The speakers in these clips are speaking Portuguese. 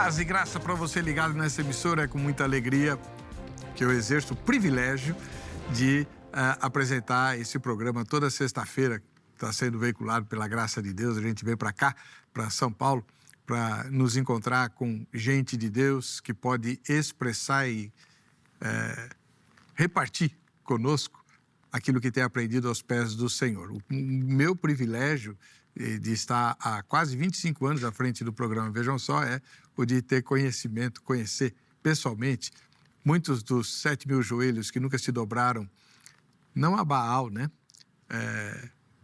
Paz e graça para você ligado nessa emissora. É com muita alegria que eu exerço o privilégio de apresentar esse programa toda sexta-feira. Está sendo veiculado pela graça de Deus. A gente vem para cá, para São Paulo, para nos encontrar com gente de Deus que pode expressar e repartir conosco aquilo que tem aprendido aos pés do Senhor. O meu privilégio de estar há quase 25 anos à frente do programa Vejam Só é o de ter conhecimento, conhecer pessoalmente muitos dos 7 mil joelhos que nunca se dobraram, não a Baal, né?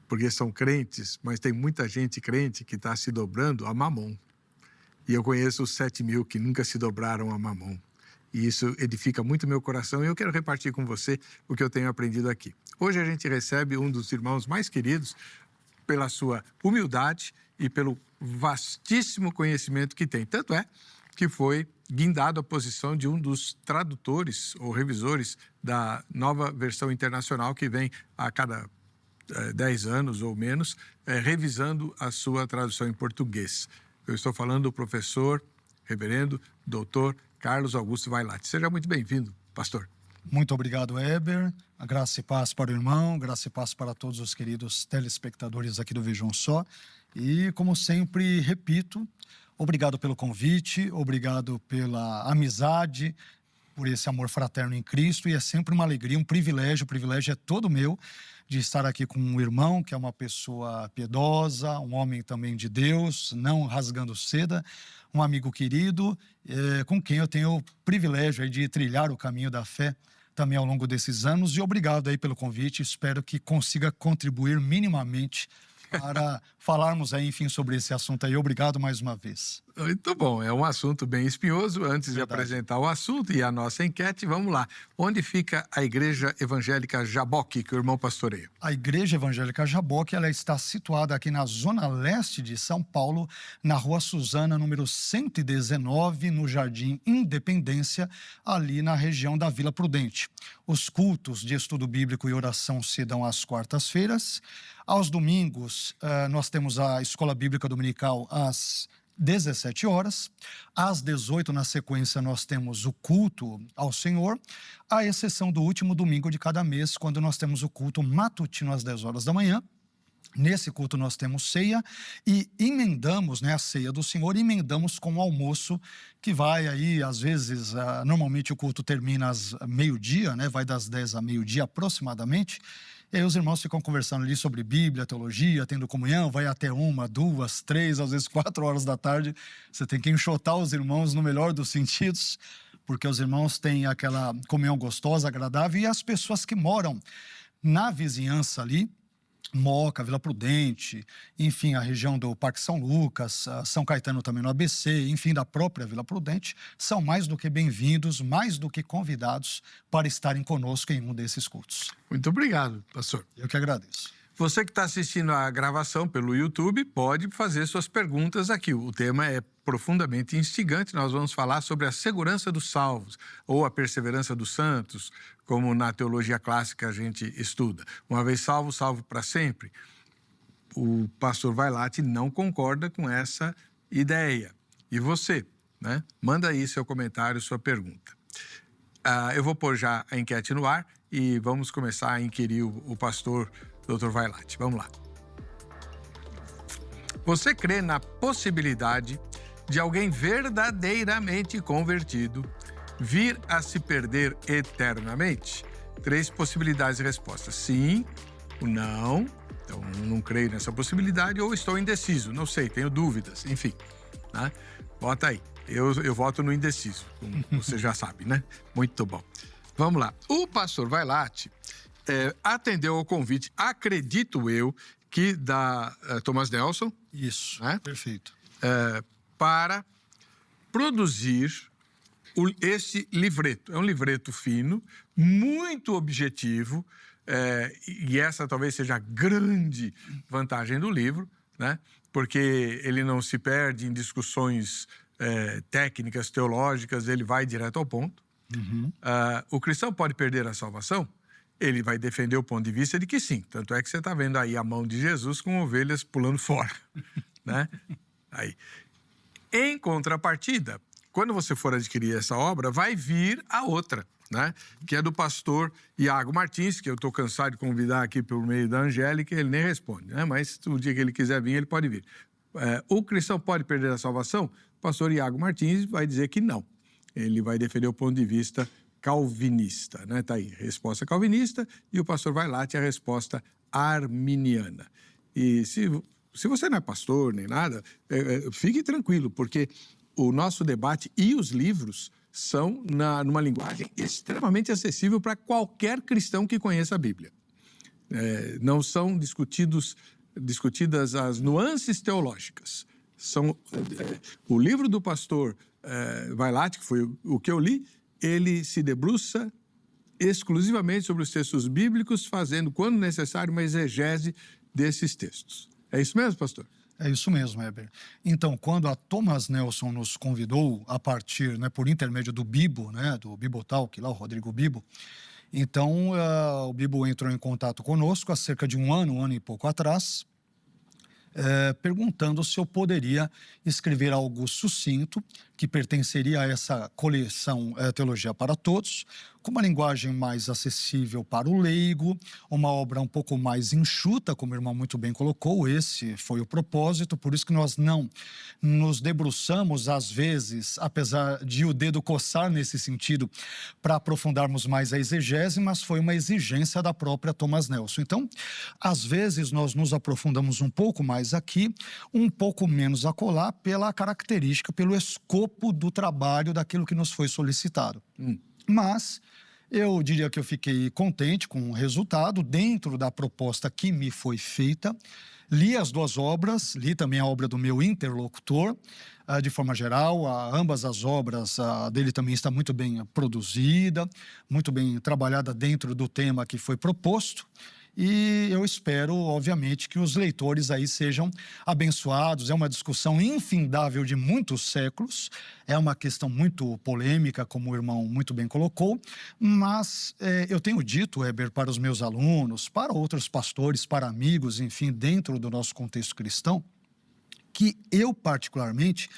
Porque são crentes, mas tem muita gente crente que está se dobrando a Mamon. E eu conheço os 7 mil que nunca se dobraram a Mamon. E isso edifica muito meu coração e eu quero repartir com você o que eu tenho aprendido aqui. Hoje a gente recebe um dos irmãos mais queridos pela sua humildade e pelo vastíssimo conhecimento que tem. Tanto é que foi guindado à posição de um dos tradutores ou revisores da nova versão internacional que vem a cada 10 anos ou menos, revisando a sua tradução em português. Eu estou falando do professor, reverendo, doutor Carlos Augusto Vailate. Seja muito bem-vindo, pastor. Muito obrigado, Heber. A graça e paz para o irmão, graça e paz para todos os queridos telespectadores aqui do Vejam Só. E, como sempre, repito, obrigado pelo convite, obrigado pela amizade, por esse amor fraterno em Cristo. E é sempre uma alegria, um privilégio, o privilégio é todo meu de estar aqui com um irmão que é uma pessoa piedosa, um homem também de Deus, não rasgando seda, um amigo querido, com quem eu tenho o privilégio aí de trilhar o caminho da fé também ao longo desses anos. E obrigado aí pelo convite, espero que consiga contribuir minimamente para falarmos aí, enfim, sobre esse assunto aí. Obrigado mais uma vez. Muito bom, é um assunto bem espinhoso. Antes de apresentar o assunto e a nossa enquete, vamos lá. Onde fica a Igreja Evangélica Jaboque, que o irmão pastoreia? A Igreja Evangélica Jaboque, ela está situada aqui na zona leste de São Paulo, na Rua Suzana, número 119, no Jardim Independência, ali na região da Vila Prudente. Os cultos de estudo bíblico e oração se dão às quartas-feiras. Aos domingos, nós temos a Escola Bíblica Dominical às 17 horas. Às 18, na sequência, nós temos o culto ao Senhor, à exceção do último domingo de cada mês, quando nós temos o culto matutino às 10 horas da manhã. Nesse culto nós temos ceia e emendamos, a ceia do Senhor, emendamos com o almoço, que vai aí, às vezes, normalmente o culto termina às meio-dia, vai das 10 a meio-dia aproximadamente. E aí os irmãos ficam conversando ali sobre Bíblia, teologia, tendo comunhão, vai até 1, 2, 3, às vezes 4 horas da tarde. Você tem que enxotar os irmãos no melhor dos sentidos, porque os irmãos têm aquela comunhão gostosa, agradável, e as pessoas que moram na vizinhança ali, Moca, Vila Prudente, enfim, a região do Parque São Lucas, São Caetano também no ABC, enfim, da própria Vila Prudente, são mais do que bem-vindos, mais do que convidados para estarem conosco em um desses cultos. Muito obrigado, pastor. Eu que agradeço. Você que está assistindo a gravação pelo YouTube pode fazer suas perguntas aqui. O tema é profundamente instigante. Nós vamos falar sobre a segurança dos salvos ou a perseverança dos santos, como na teologia clássica a gente estuda. Uma vez salvo, salvo para sempre. O pastor Vailate não concorda com essa ideia. E você, Manda aí seu comentário, sua pergunta. Eu vou pôr já a enquete no ar e vamos começar a inquirir o pastor Dr. Vailate. Vamos lá. Você crê na possibilidade de alguém verdadeiramente convertido vir a se perder eternamente? 3 possibilidades de resposta. Sim, não, então não creio nessa possibilidade, ou estou indeciso, não sei, tenho dúvidas, enfim. Bota aí, eu voto no indeciso, como você já sabe, Muito bom. Vamos lá, o pastor Vailate atendeu ao convite, acredito eu, que da Thomas Nelson. Isso, perfeito. Para produzir esse livreto. É um livreto fino, muito objetivo, e essa talvez seja a grande vantagem do livro, porque ele não se perde em discussões técnicas, teológicas, ele vai direto ao ponto. Uhum. O cristão pode perder a salvação? Ele vai defender o ponto de vista de que sim. Tanto é que você está vendo aí a mão de Jesus com ovelhas pulando fora. Aí. Em contrapartida, quando você for adquirir essa obra, vai vir a outra, né? Que é do pastor Iago Martins, que eu estou cansado de convidar aqui por meio da Angélica, ele nem responde, né? Mas o dia que ele quiser vir, ele pode vir. O cristão pode perder a salvação? O pastor Iago Martins vai dizer que não. Ele vai defender o ponto de vista calvinista, né? Tá aí, resposta calvinista, e o pastor Vailate a resposta arminiana. E se você não é pastor nem nada, fique tranquilo, porque o nosso debate e os livros são numa linguagem extremamente acessível para qualquer cristão que conheça a Bíblia. Não são discutidas as nuances teológicas. O livro do pastor Vailate, que foi o que eu li, ele se debruça exclusivamente sobre os textos bíblicos, fazendo, quando necessário, uma exegese desses textos. É isso mesmo, pastor? É isso mesmo, Heber. Então, quando a Thomas Nelson nos convidou a partir, né, por intermédio do Bibo, né, do Bibotalk, lá o Rodrigo Bibo, então o Bibo entrou em contato conosco há cerca de um ano e pouco atrás, perguntando se eu poderia escrever algo sucinto que pertenceria a essa coleção Teologia para Todos, com uma linguagem mais acessível para o leigo, uma obra um pouco mais enxuta, como o irmão muito bem colocou. Esse foi o propósito, por isso que nós não nos debruçamos, às vezes, apesar de o dedo coçar nesse sentido, para aprofundarmos mais a exegese, mas foi uma exigência da própria Thomas Nelson. Então, às vezes, nós nos aprofundamos um pouco mais aqui, um pouco menos acolá, pela característica, pelo escopo do trabalho, daquilo que nos foi solicitado. Mas eu diria que eu fiquei contente com o resultado dentro da proposta que me foi feita. Li as duas obras, li também a obra do meu interlocutor, de forma geral. Ambas as obras, a dele também está muito bem produzida, muito bem trabalhada dentro do tema que foi proposto. E eu espero, obviamente, que os leitores aí sejam abençoados. É uma discussão infindável de muitos séculos, é uma questão muito polêmica, como o irmão muito bem colocou, mas eu tenho dito, Heber, para os meus alunos, para outros pastores, para amigos, enfim, dentro do nosso contexto cristão, que eu, particularmente,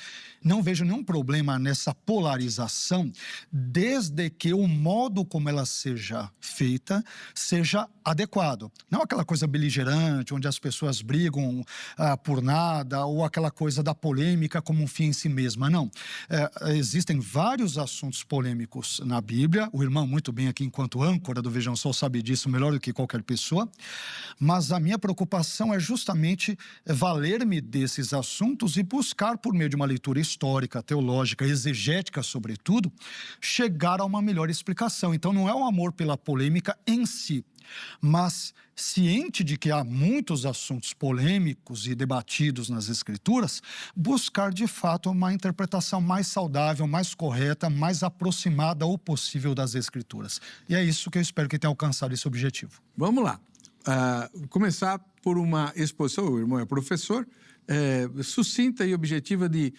não vejo nenhum problema nessa polarização, desde que o modo como ela seja feita seja adequado. Não aquela coisa beligerante, onde as pessoas brigam por nada, ou aquela coisa da polêmica como um fim em si mesma, não. Existem vários assuntos polêmicos na Bíblia, o irmão muito bem aqui, enquanto âncora do Vejam Só, sabe disso melhor do que qualquer pessoa, mas a minha preocupação é justamente valer-me desses assuntos e buscar, por meio de uma leitura histórica, teológica, exegética, sobretudo, chegar a uma melhor explicação. Então, não é um amor pela polêmica em si, mas ciente de que há muitos assuntos polêmicos e debatidos nas Escrituras, buscar, de fato, uma interpretação mais saudável, mais correta, mais aproximada ao possível das Escrituras. E é isso que eu espero que tenha alcançado esse objetivo. Vamos lá. Começar por uma exposição, o irmão é professor, sucinta e objetiva de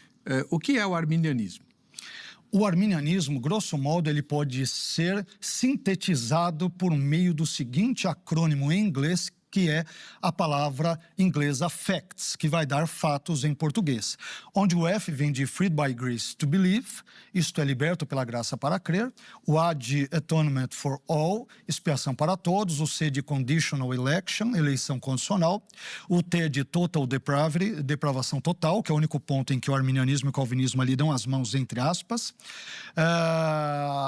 o que é o arminianismo. O arminianismo, grosso modo, ele pode ser sintetizado por meio do seguinte acrônimo em inglês, que é a palavra inglesa facts, que vai dar fatos em português. Onde o F vem de freed by grace to believe, isto é, liberto pela graça para crer. O A de atonement for all, expiação para todos. O C de conditional election, eleição condicional. O T de total depravity, depravação total, que é o único ponto em que o arminianismo e o calvinismo ali dão as mãos entre aspas.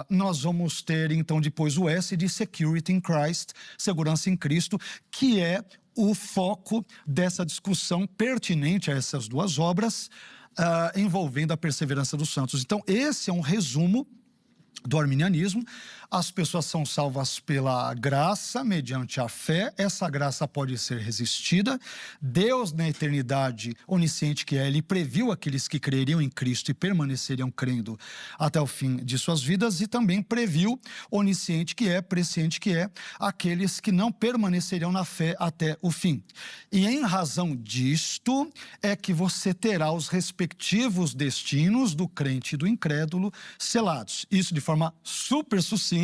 Nós vamos ter, então, depois o S de security in Christ, segurança em Cristo, que é o foco dessa discussão pertinente a essas duas obras, envolvendo a perseverança dos santos. Então, esse é um resumo do arminianismo. As pessoas são salvas pela graça, mediante a fé. Essa graça pode ser resistida. Deus, na eternidade, onisciente que é, ele previu aqueles que creriam em Cristo e permaneceriam crendo até o fim de suas vidas, e também previu, onisciente que é, presciente que é, aqueles que não permaneceriam na fé até o fim. E em razão disto é que você terá os respectivos destinos do crente e do incrédulo selados. Isso, de forma super sucinta,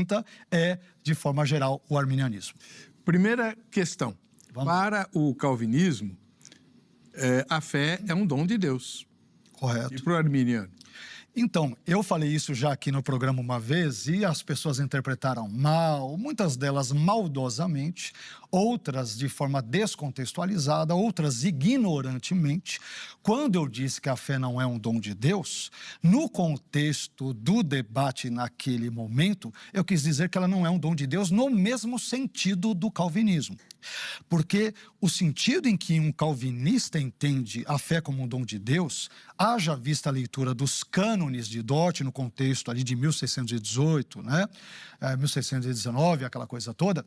é, de forma geral, o arminianismo. Primeira questão. Para o calvinismo, a fé é um dom de Deus. Correto. E para o arminiano? Então, eu falei isso já aqui no programa uma vez e as pessoas interpretaram mal, muitas delas maldosamente, outras de forma descontextualizada, outras ignorantemente. Quando eu disse que a fé não é um dom de Deus, no contexto do debate naquele momento, eu quis dizer que ela não é um dom de Deus no mesmo sentido do calvinismo. Porque o sentido em que um calvinista entende a fé como um dom de Deus, haja vista a leitura dos cânones de Dort, no contexto ali de 1618, né? 1619, aquela coisa toda,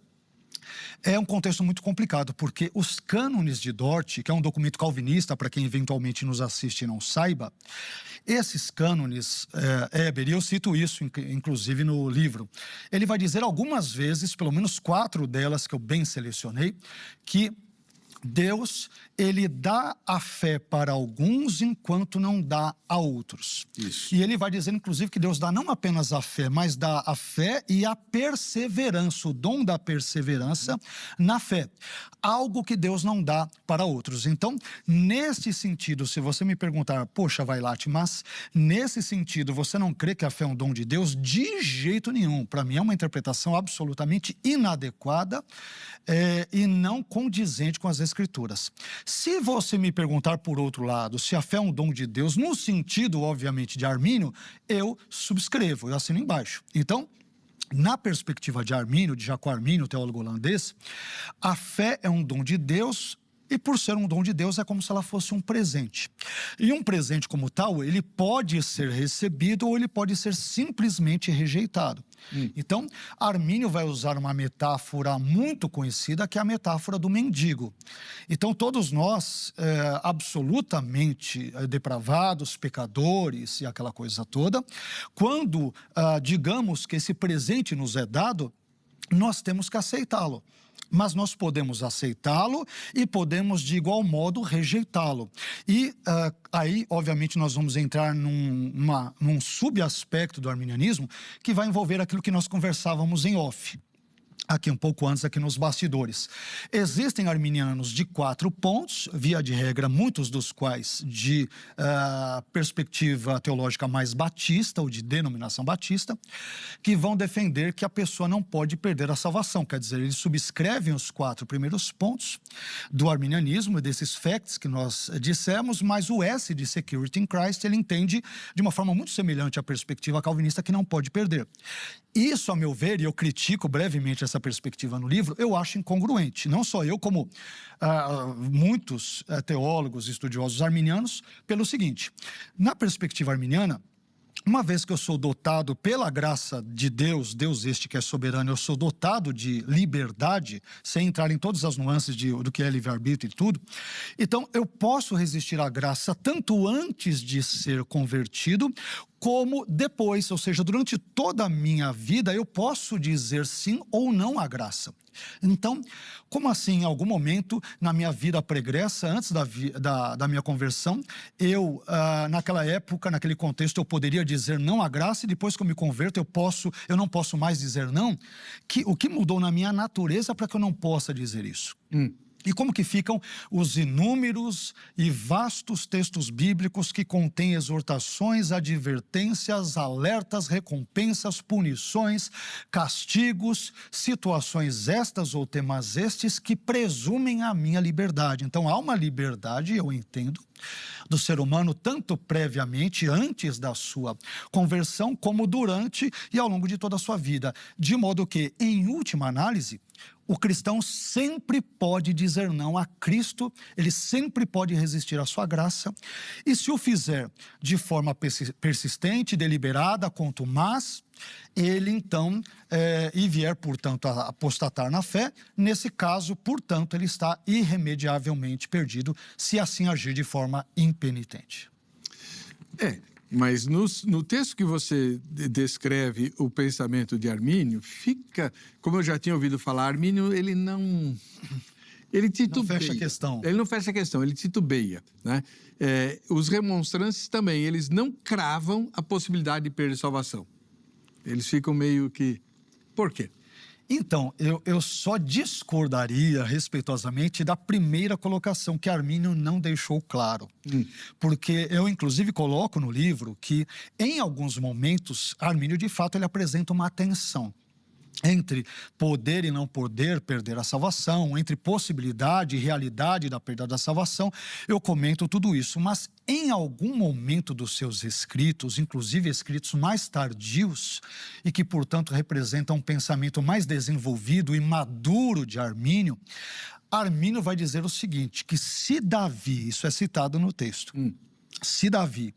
é um contexto muito complicado, porque os cânones de Dort, que é um documento calvinista, para quem eventualmente nos assiste e não saiba, esses cânones, Heber, e eu cito isso inclusive no livro, ele vai dizer algumas vezes, pelo menos 4 delas que eu bem selecionei, que Deus, ele dá a fé para alguns enquanto não dá a outros. Isso. E ele vai dizer, inclusive, que Deus dá não apenas a fé, mas dá a fé e a perseverança, o dom da perseverança na fé. Algo que Deus não dá para outros. Então, nesse sentido, se você me perguntar, poxa, Vailate, mas nesse sentido, você não crê que a fé é um dom de Deus? De jeito nenhum. Para mim, é uma interpretação absolutamente inadequada e não condizente com as Escrituras. Se você me perguntar, por outro lado, se a fé é um dom de Deus, no sentido, obviamente, de Armínio, eu subscrevo, eu assino embaixo. Então, na perspectiva de Armínio, de Jacó Armínio, teólogo holandês, a fé é um dom de Deus e, por ser um dom de Deus, é como se ela fosse um presente. E um presente como tal, ele pode ser recebido ou ele pode ser simplesmente rejeitado. Então, Armínio vai usar uma metáfora muito conhecida, que é a metáfora do mendigo. Então, todos nós, absolutamente depravados, pecadores e aquela coisa toda, quando digamos que esse presente nos é dado, nós temos que aceitá-lo. Mas nós podemos aceitá-lo e podemos, de igual modo, rejeitá-lo. E aí, obviamente, nós vamos entrar num subaspecto do arminianismo que vai envolver aquilo que nós conversávamos em off, aqui um pouco antes, aqui nos bastidores. Existem arminianos de 4 pontos, via de regra, muitos dos quais de perspectiva teológica mais batista, ou de denominação batista, que vão defender que a pessoa não pode perder a salvação. Quer dizer, eles subscrevem os 4 primeiros pontos do arminianismo, desses facts que nós dissemos, mas o S de Security in Christ, ele entende de uma forma muito semelhante à perspectiva calvinista, que não pode perder. Isso, a meu ver, e eu critico brevemente essa perspectiva no livro, eu acho incongruente. Não só eu, como muitos teólogos e estudiosos arminianos, pelo seguinte: na perspectiva arminiana, uma vez que eu sou dotado pela graça de Deus, Deus este que é soberano, eu sou dotado de liberdade, sem entrar em todas as nuances do que é livre-arbítrio e tudo, então eu posso resistir à graça tanto antes de ser convertido, como depois, ou seja, durante toda a minha vida, eu posso dizer sim ou não à graça. Então, como assim, em algum momento na minha vida pregressa, antes da minha conversão, eu, naquela época, naquele contexto, eu poderia dizer não à graça, e depois que eu me converto, eu não posso mais dizer não? O que mudou na minha natureza para que eu não possa dizer isso? E como que ficam os inúmeros e vastos textos bíblicos que contêm exortações, advertências, alertas, recompensas, punições, castigos, situações estas ou temas estes que presumem a minha liberdade. Então, há uma liberdade, eu entendo, do ser humano, tanto previamente, antes da sua conversão, como durante e ao longo de toda a sua vida. De modo que, em última análise, o cristão sempre pode dizer não a Cristo, ele sempre pode resistir à sua graça, e se o fizer de forma persistente, deliberada, contumaz, ele então, e vier, portanto, a apostatar na fé, nesse caso, portanto, ele está irremediavelmente perdido, se assim agir de forma impenitente. Mas no texto que você descreve o pensamento de Armínio, fica, como eu já tinha ouvido falar, Armínio, ele titubeia. Não fecha a questão. Ele não fecha a questão, ele titubeia, né? Os remonstrantes também, eles não cravam a possibilidade de perder salvação. Eles ficam meio que... Por quê? Então, eu só discordaria respeitosamente da primeira colocação, que Armínio não deixou claro. Porque eu, inclusive, coloco no livro que, em alguns momentos, Armínio, de fato, ele apresenta uma tensão entre poder e não poder perder a salvação, entre possibilidade e realidade da perda da salvação. Eu comento tudo isso, mas em algum momento dos seus escritos, inclusive escritos mais tardios, e que, portanto, representam um pensamento mais desenvolvido e maduro de Armínio, Armínio vai dizer o seguinte, que se Davi, isso é citado no texto, se Davi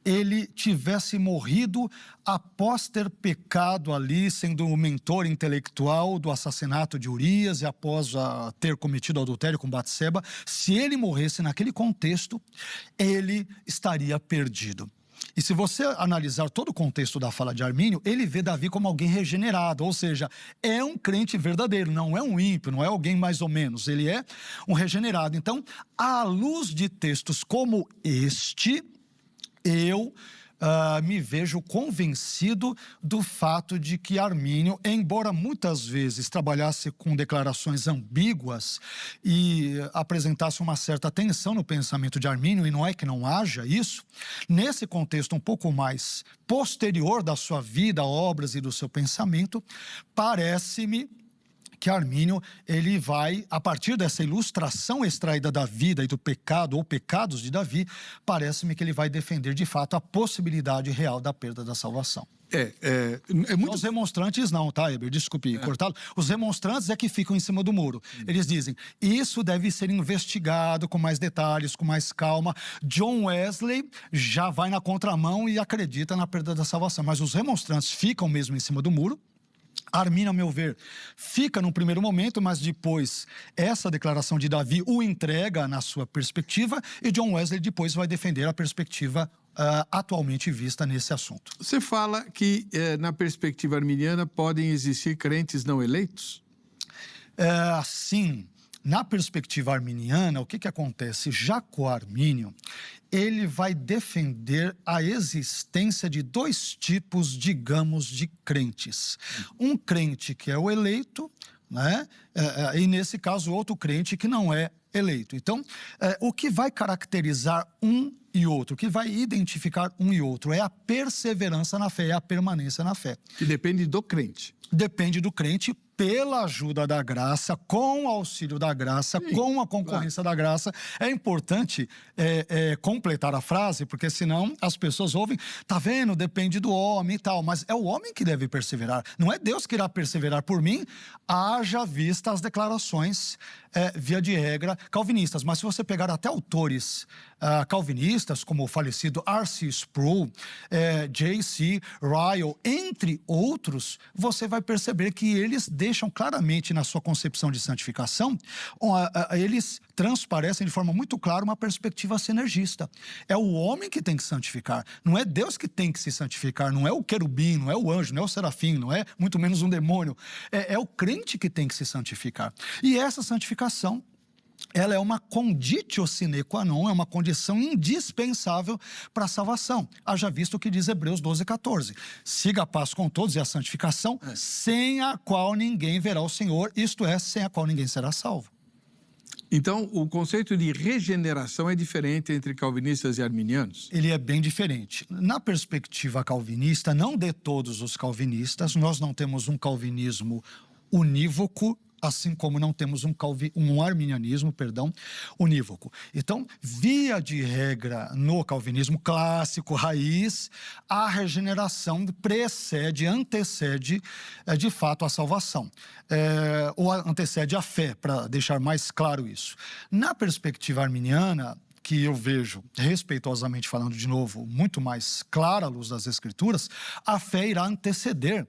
ele tivesse morrido após ter pecado ali, sendo o mentor intelectual do assassinato de Urias e após ter cometido adultério com Batseba, se ele morresse naquele contexto, ele estaria perdido. E se você analisar todo o contexto da fala de Armínio, ele vê Davi como alguém regenerado, ou seja, é um crente verdadeiro, não é um ímpio, não é alguém mais ou menos, ele é um regenerado. Então, à luz de textos como este, eu me vejo convencido do fato de que Armínio, embora muitas vezes trabalhasse com declarações ambíguas e apresentasse uma certa tensão no pensamento de Armínio, e não é que não haja isso, nesse contexto um pouco mais posterior da sua vida, obras e do seu pensamento, parece-me que Armínio, ele vai, a partir dessa ilustração extraída da vida e do pecado, ou pecados de Davi, parece-me que ele vai defender, de fato, a possibilidade real da perda da salvação. Muito... Os remonstrantes não, tá, Heber? Desculpe cortá-lo. Os remonstrantes é que ficam em cima do muro. Eles dizem, isso deve ser investigado com mais detalhes, com mais calma. John Wesley já vai na contramão e acredita na perda da salvação. Mas os remonstrantes ficam mesmo em cima do muro. Armínio, ao meu ver, fica no primeiro momento, mas depois essa declaração de Davi o entrega na sua perspectiva e John Wesley depois vai defender a perspectiva atualmente vista nesse assunto. Você fala que na perspectiva arminiana podem existir crentes não eleitos? Sim. Na perspectiva arminiana, o que acontece? Jacó Armínio, ele vai defender a existência de dois tipos, digamos, de crentes. Um crente que é o eleito, né? E nesse caso, outro crente que não é eleito. Então, o que vai caracterizar um e outro, o que vai identificar um e outro é a perseverança na fé, é a permanência na fé. Que depende do crente. Depende do crente pela ajuda da graça, com o auxílio da graça, sim, com a concorrência da graça. É importante completar a frase, porque senão as pessoas ouvem, tá vendo, depende do homem e tal, mas é o homem que deve perseverar, não é Deus que irá perseverar por mim, haja vista as declarações, via de regra, calvinistas. Mas se você pegar até autores calvinistas, como o falecido R.C. Sproul, J.C. Ryle, entre outros, você vai perceber que eles deixam claramente na sua concepção de santificação, eles transparecem de forma muito clara uma perspectiva sinergista. É o homem que tem que santificar, não é Deus que tem que se santificar, não é o querubim, não é o anjo, não é o serafim, não é muito menos um demônio, é o crente que tem que se santificar. E essa santificação, ela é uma conditio sine qua non, é uma condição indispensável para a salvação. Haja visto o que diz Hebreus 12:14. Siga a paz com todos e a santificação, sem a qual ninguém verá o Senhor, isto é, sem a qual ninguém será salvo. Então, o conceito de regeneração é diferente entre calvinistas e arminianos? Ele é bem diferente. Na perspectiva calvinista, não de todos os calvinistas, nós não temos um calvinismo unívoco, assim como não temos um arminianismo, unívoco. Então, via de regra, no calvinismo clássico, raiz, a regeneração antecede, de fato, a salvação. Ou antecede a fé, para deixar mais claro isso. Na perspectiva arminiana, que eu vejo, respeitosamente falando de novo, muito mais clara à luz das Escrituras, a fé irá anteceder,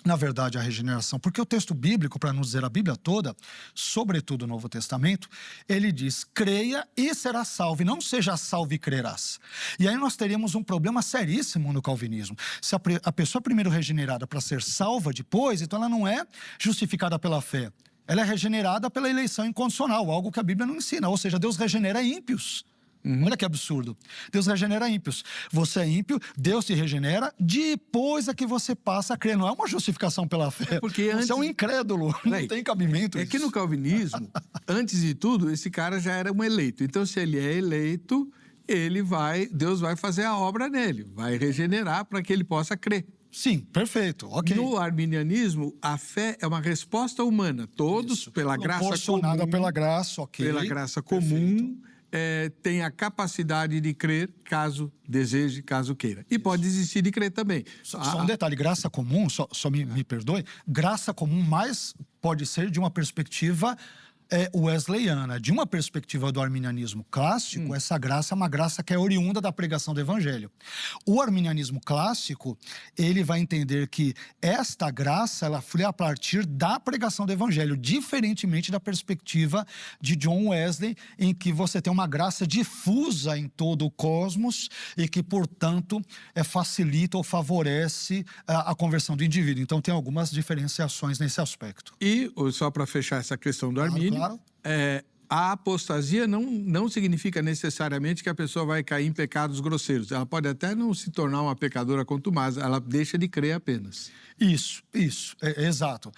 na verdade, a regeneração, porque o texto bíblico, para não dizer a Bíblia toda, sobretudo o Novo Testamento, ele diz, creia e será salvo, e não seja salvo e crerás. E aí nós teríamos um problema seríssimo no calvinismo. Se a pessoa primeiro regenerada para ser salva depois, então ela não é justificada pela fé, ela é regenerada pela eleição incondicional, algo que a Bíblia não ensina, ou seja, Deus regenera ímpios. Olha que absurdo. Deus regenera ímpios. Você é ímpio, Deus te regenera, depois é que você passa a crer. Não é uma justificação pela fé. Porque você antes... é um incrédulo, não tem cabimento É isso. que no calvinismo, antes de tudo, esse cara já era um eleito. Então, se ele é eleito, Deus vai fazer a obra nele, vai regenerar para que ele possa crer. Sim, perfeito, ok. No arminianismo, a fé é uma resposta humana. Todos, pela graça comum... Proporcionada pela graça, ok. Pela graça comum, tem a capacidade de crer, caso deseje, caso queira. E pode desistir de crer também. Só um detalhe, graça comum, só me perdoe, graça comum mais pode ser de uma perspectiva wesleyana. De uma perspectiva do arminianismo clássico, essa graça é uma graça que é oriunda da pregação do evangelho. O arminianismo clássico, ele vai entender que esta graça, ela foi a partir da pregação do evangelho, diferentemente da perspectiva de John Wesley, em que você tem uma graça difusa em todo o cosmos e que, portanto, facilita ou favorece a conversão do indivíduo. Então, tem algumas diferenciações nesse aspecto. E, só para fechar essa questão do armínio, a apostasia não significa necessariamente que a pessoa vai cair em pecados grosseiros. Ela pode até não se tornar uma pecadora contumaz, ela deixa de crer apenas. Isso, exato.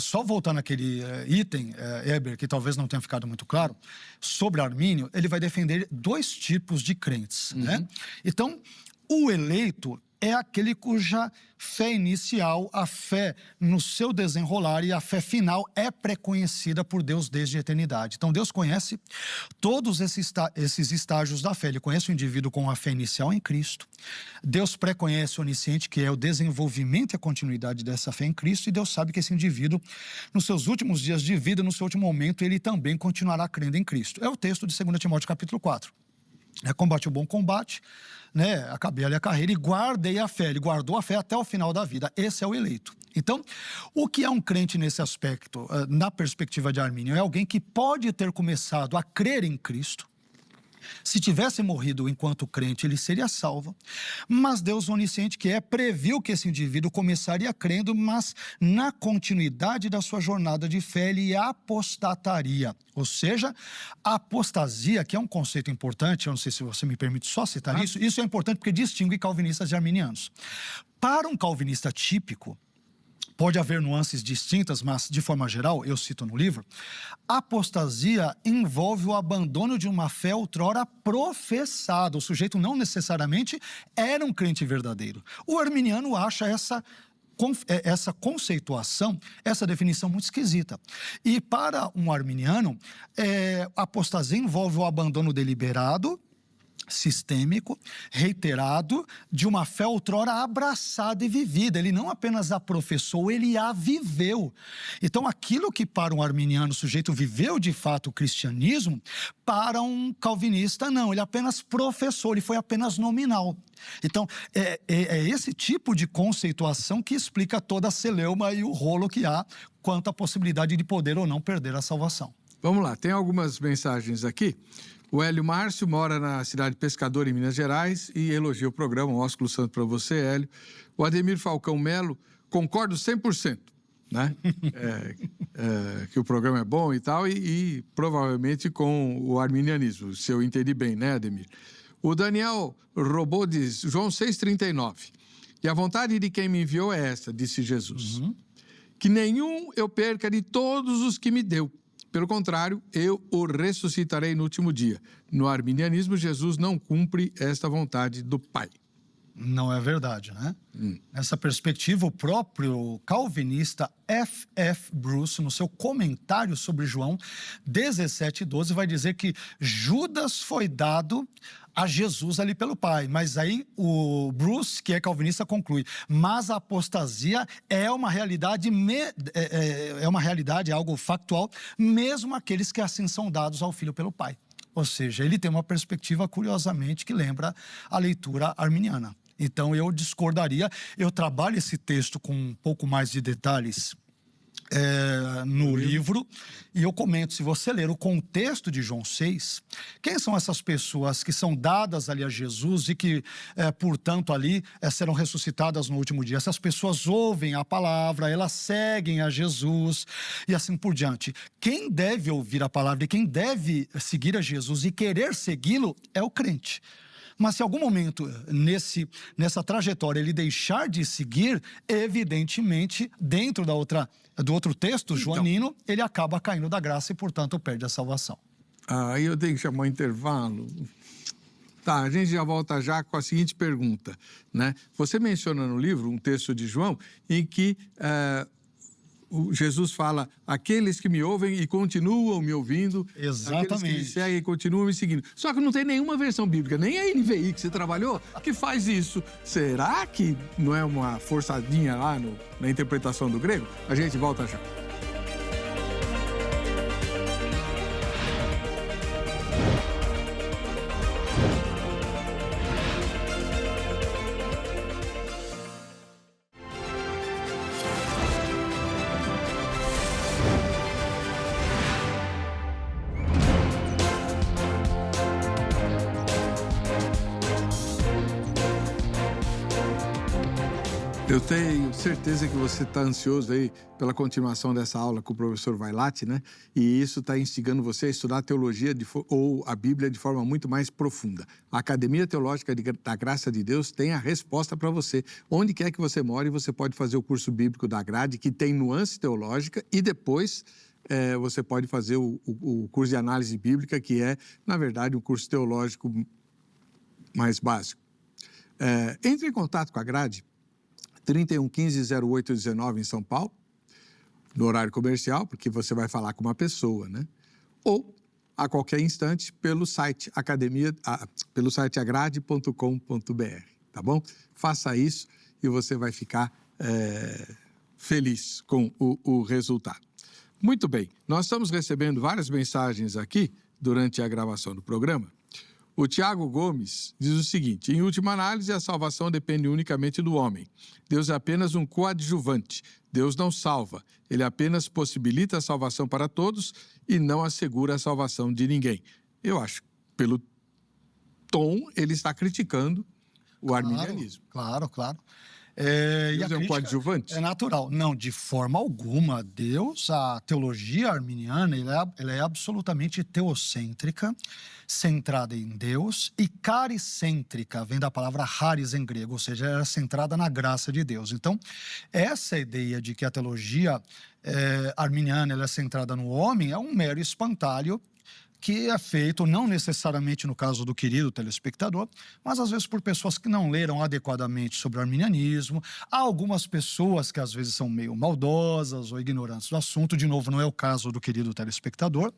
Só voltando àquele item, Heber, que talvez não tenha ficado muito claro, sobre Armínio, ele vai defender dois tipos de crentes, né? Então, o eleito é aquele cuja fé inicial, a fé no seu desenrolar e a fé final é pré-conhecida por Deus desde a eternidade. Então, Deus conhece todos esses estágios da fé. Ele conhece o indivíduo com a fé inicial em Cristo. Deus pré-conhece o onisciente, que é o desenvolvimento e a continuidade dessa fé em Cristo. E Deus sabe que esse indivíduo, nos seus últimos dias de vida, no seu último momento, ele também continuará crendo em Cristo. É o texto de 2 Timóteo capítulo 4. Combate o bom combate, acabei ali a carreira e guardei a fé. Ele guardou a fé até o final da vida. Esse é o eleito. Então, o que é um crente nesse aspecto, na perspectiva de Armínio? É alguém que pode ter começado a crer em Cristo. Se tivesse morrido enquanto crente, ele seria salvo. Mas Deus onisciente, que previu que esse indivíduo começaria crendo, mas na continuidade da sua jornada de fé, ele apostataria. Ou seja, a apostasia, que é um conceito importante, eu não sei se você me permite só citar isso é importante porque distingue calvinistas de arminianos. Para um calvinista típico, pode haver nuances distintas, mas, de forma geral, eu cito no livro, a apostasia envolve o abandono de uma fé outrora professada. O sujeito não necessariamente era um crente verdadeiro. O arminiano acha essa conceituação, essa definição muito esquisita. E para um arminiano, a apostasia envolve o abandono deliberado, sistêmico, reiterado, de uma fé outrora abraçada e vivida. Ele não apenas a professou, ele a viveu. Então, aquilo que para um arminiano o sujeito viveu de fato o cristianismo, para um calvinista não, ele apenas professou, ele foi apenas nominal. Então, é esse tipo de conceituação que explica toda a celeuma e o rolo que há quanto à possibilidade de poder ou não perder a salvação. Vamos lá, tem algumas mensagens aqui. O Hélio Márcio mora na cidade de Pescador, em Minas Gerais, e elogia o programa. Um ósculo santo para você, Hélio. O Ademir Falcão Melo, concordo 100%, né? Que o programa é bom e tal, e provavelmente com o arminianismo, se eu entendi bem, né, Ademir? O Daniel Robô diz, João 6,39, e a vontade de quem me enviou é essa, disse Jesus, que nenhum eu perca de todos os que me deu. Pelo contrário, eu o ressuscitarei no último dia. No arminianismo, Jesus não cumpre esta vontade do Pai. Não é verdade, né? Nessa perspectiva, o próprio calvinista F.F. Bruce, no seu comentário sobre João 17:12, vai dizer que Judas foi dado a Jesus ali pelo Pai. Mas aí o Bruce, que é calvinista, conclui, mas a apostasia é uma realidade, é algo factual, mesmo aqueles que assim são dados ao Filho pelo Pai. Ou seja, ele tem uma perspectiva, curiosamente, que lembra a leitura arminiana. Então, eu discordaria. Eu trabalho esse texto com um pouco mais de detalhes no livro, e eu comento, se você ler o contexto de João 6, quem são essas pessoas que são dadas ali a Jesus e que, portanto, ali serão ressuscitadas no último dia? Essas pessoas ouvem a palavra, elas seguem a Jesus e assim por diante. Quem deve ouvir a palavra e quem deve seguir a Jesus e querer segui-lo é o crente. Mas se em algum momento nessa trajetória ele deixar de seguir, evidentemente, dentro do outro texto, joanino, ele acaba caindo da graça e, portanto, perde a salvação. Aí eu tenho que chamar um intervalo. Tá, a gente já volta já com a seguinte pergunta, né? Você menciona no livro um texto de João em que Jesus fala, aqueles que me ouvem e continuam me ouvindo, Exatamente. Aqueles que me seguem e continuam me seguindo. Só que não tem nenhuma versão bíblica, nem a NVI que você trabalhou, que faz isso. Será que não é uma forçadinha lá na interpretação do grego? A gente volta já. Eu tenho certeza que você está ansioso aí pela continuação dessa aula com o professor Vailate, né? E isso está instigando você a estudar a teologia ou a Bíblia de forma muito mais profunda. A Academia Teológica da Graça de Deus tem a resposta para você. Onde quer que você more, você pode fazer o curso bíblico da grade, que tem nuance teológica, e depois você pode fazer o curso de análise bíblica, que é, na verdade, um curso teológico mais básico. Entre em contato com a grade, 3115-0819 em São Paulo, no horário comercial, porque você vai falar com uma pessoa, né? Ou, a qualquer instante, pelo site agrade.com.br, tá bom? Faça isso e você vai ficar feliz com o resultado. Muito bem, nós estamos recebendo várias mensagens aqui durante a gravação do programa. O Tiago Gomes diz o seguinte, em última análise, a salvação depende unicamente do homem. Deus é apenas um coadjuvante. Deus não salva. Ele apenas possibilita a salvação para todos e não assegura a salvação de ninguém. Eu acho, pelo tom, ele está criticando o arminianismo. Claro. Deus é um coadjuvante? É natural. Não, de forma alguma. Deus, a teologia arminiana, ela é absolutamente teocêntrica, centrada em Deus, e caricêntrica, vem da palavra charis em grego, ou seja, ela é centrada na graça de Deus. Então, essa ideia de que a teologia arminiana ela é centrada no homem é um mero espantalho que é feito, não necessariamente no caso do querido telespectador, mas às vezes por pessoas que não leram adequadamente sobre o arminianismo. Há algumas pessoas que às vezes são meio maldosas ou ignorantes do assunto, de novo, não é o caso do querido telespectador,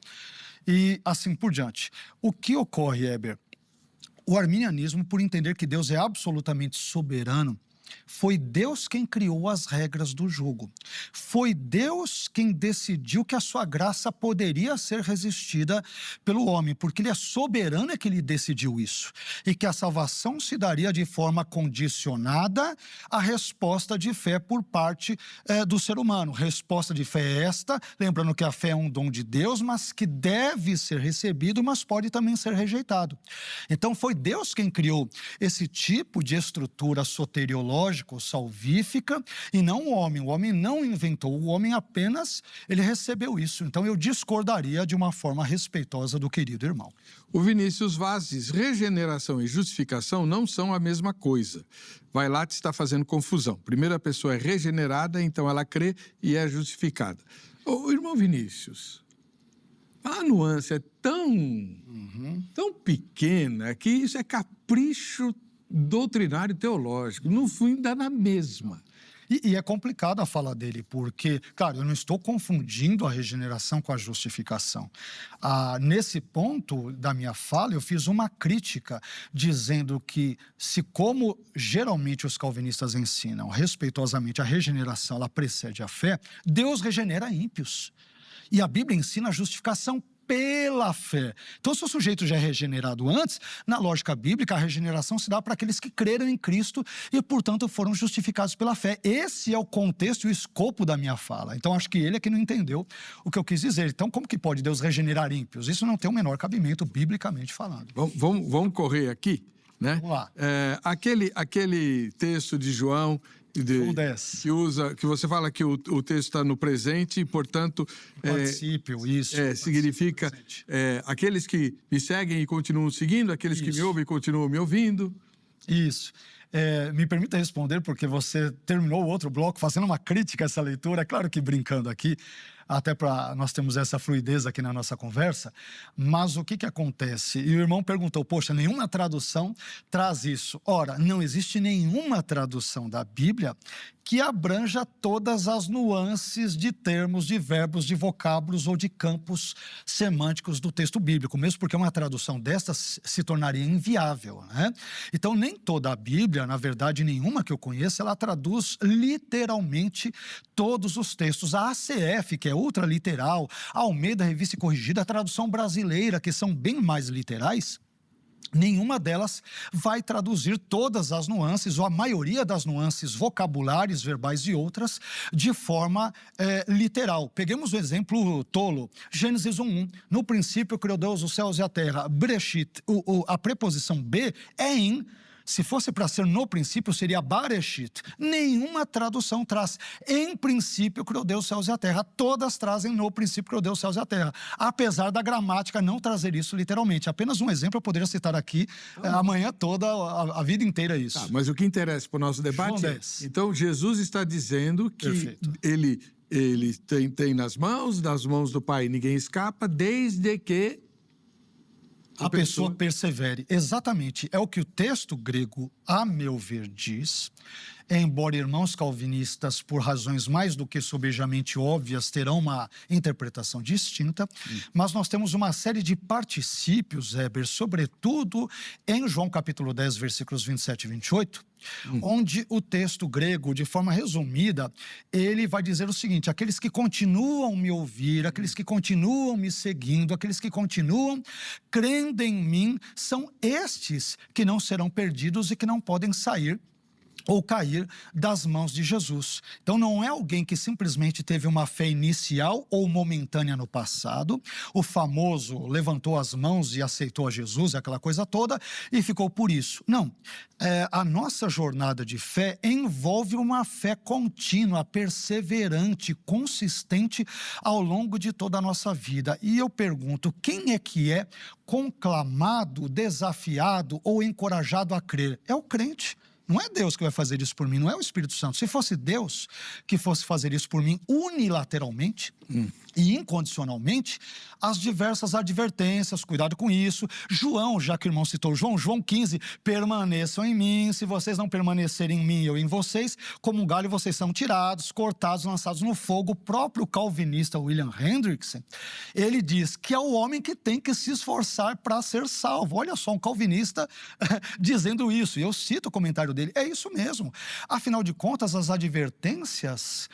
e assim por diante. O que ocorre, Heber? O arminianismo, por entender que Deus é absolutamente soberano, foi Deus quem criou as regras do jogo. Foi Deus quem decidiu que a sua graça poderia ser resistida pelo homem, porque ele é soberano, é que ele decidiu isso. E que a salvação se daria de forma condicionada à resposta de fé por parte do ser humano. Resposta de fé é esta, lembrando que a fé é um dom de Deus, mas que deve ser recebido, mas pode também ser rejeitado. Então foi Deus quem criou esse tipo de estrutura soteriológica, salvífica, e não o homem. O homem não inventou, o homem apenas ele recebeu isso. Então eu discordaria de uma forma respeitosa do querido irmão. O Vinícius Vaz diz, regeneração e justificação não são a mesma coisa. Vailate está fazendo confusão. Primeiro a pessoa é regenerada, então ela crê e é justificada. O irmão Vinícius, a nuance é tão pequena que isso é capricho doutrinário teológico, no fim dá na mesma. E é complicado a fala dele, porque, claro, eu não estou confundindo a regeneração com a justificação. Nesse ponto da minha fala, eu fiz uma crítica, dizendo que se, como geralmente os calvinistas ensinam, respeitosamente, a regeneração ela precede a fé, Deus regenera ímpios. E a Bíblia ensina a justificação pela fé. Então, se o sujeito já é regenerado antes, na lógica bíblica, a regeneração se dá para aqueles que creram em Cristo e, portanto, foram justificados pela fé. Esse é o contexto e o escopo da minha fala. Então, acho que ele é que não entendeu o que eu quis dizer. Então, como que pode Deus regenerar ímpios? Isso não tem o menor cabimento, biblicamente falando. Vamos correr aqui, né? Vamos lá. Aquele texto de João... que você fala que o texto está no presente e, portanto... Particípio, isso. Significa aqueles que me seguem e continuam seguindo, aqueles que me ouvem e continuam me ouvindo. Isso. Me permita responder, porque você terminou o outro bloco fazendo uma crítica a essa leitura, é claro que brincando aqui, até para nós termos essa fluidez aqui na nossa conversa, mas o que acontece? E o irmão perguntou, poxa, nenhuma tradução traz isso. Ora, não existe nenhuma tradução da Bíblia que abranja todas as nuances de termos, de verbos, de vocábulos ou de campos semânticos do texto bíblico, mesmo porque uma tradução destas se tornaria inviável, né? Então, nem toda a Bíblia, na verdade, nenhuma que eu conheça, ela traduz literalmente todos os textos. A ACF, que é ultraliteral, a Almeida, Revista e Corrigida, a tradução brasileira, que são bem mais literais, nenhuma delas vai traduzir todas as nuances, ou a maioria das nuances vocabulares, verbais e outras, de forma literal. Peguemos o exemplo tolo, Gênesis 1:1. No princípio criou Deus os céus e a terra. Bereshit, a preposição be é em. Se fosse para ser no princípio, seria Bareshit. Nenhuma tradução traz. Em princípio, criou Deus os céus e a terra. Todas trazem no princípio, criou Deus os céus e a terra. Apesar da gramática não trazer isso literalmente. Apenas um exemplo eu poderia citar aqui amanhã toda, a vida inteira isso. Mas o que interessa para o nosso debate é... Então, Jesus está dizendo que ele tem nas mãos do Pai ninguém escapa, desde que... A pessoa persevere. Exatamente. É o que o texto grego, a meu ver, diz. Embora irmãos calvinistas, por razões mais do que sobejamente óbvias, terão uma interpretação distinta, mas nós temos uma série de particípios, Heber, sobretudo em João capítulo 10, versículos 27 e 28, onde o texto grego, de forma resumida, ele vai dizer o seguinte: aqueles que continuam me ouvir, aqueles que continuam me seguindo, aqueles que continuam crendo em mim, são estes que não serão perdidos e que não podem sair ou cair das mãos de Jesus. Então, não é alguém que simplesmente teve uma fé inicial ou momentânea no passado, o famoso levantou as mãos e aceitou a Jesus, aquela coisa toda, e ficou por isso. Não. A nossa jornada de fé envolve uma fé contínua, perseverante, consistente ao longo de toda a nossa vida. E eu pergunto, quem é que é conclamado, desafiado ou encorajado a crer? É o crente. Não é Deus que vai fazer isso por mim, não é o Espírito Santo. Se fosse Deus que fosse fazer isso por mim unilateralmente e incondicionalmente, as diversas advertências, cuidado com isso. João, já que o irmão citou João 15, permaneçam em mim, se vocês não permanecerem em mim, eu em vocês, como um galho vocês são tirados, cortados, lançados no fogo. O próprio calvinista William Hendrickson, ele diz que é o homem que tem que se esforçar para ser salvo. Olha só, um calvinista dizendo isso, e eu cito o comentário dele, é isso mesmo. Afinal de contas, as advertências,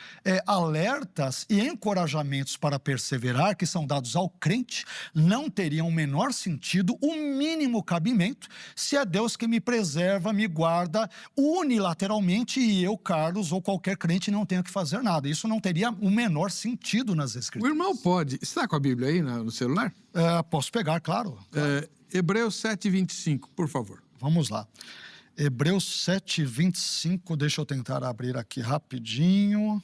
alertas e encorajamentos para perseverar, que são dados ao crente, não teriam o menor sentido, o mínimo cabimento, se é Deus que me preserva, me guarda unilateralmente e eu, Carlos, ou qualquer crente não tenho que fazer nada. Isso não teria o menor sentido nas Escrituras. O irmão pode... Está com a Bíblia aí no celular? Posso pegar, claro. Hebreus 7:25, por favor. Vamos lá. Hebreus 7:25, deixa eu tentar abrir aqui rapidinho.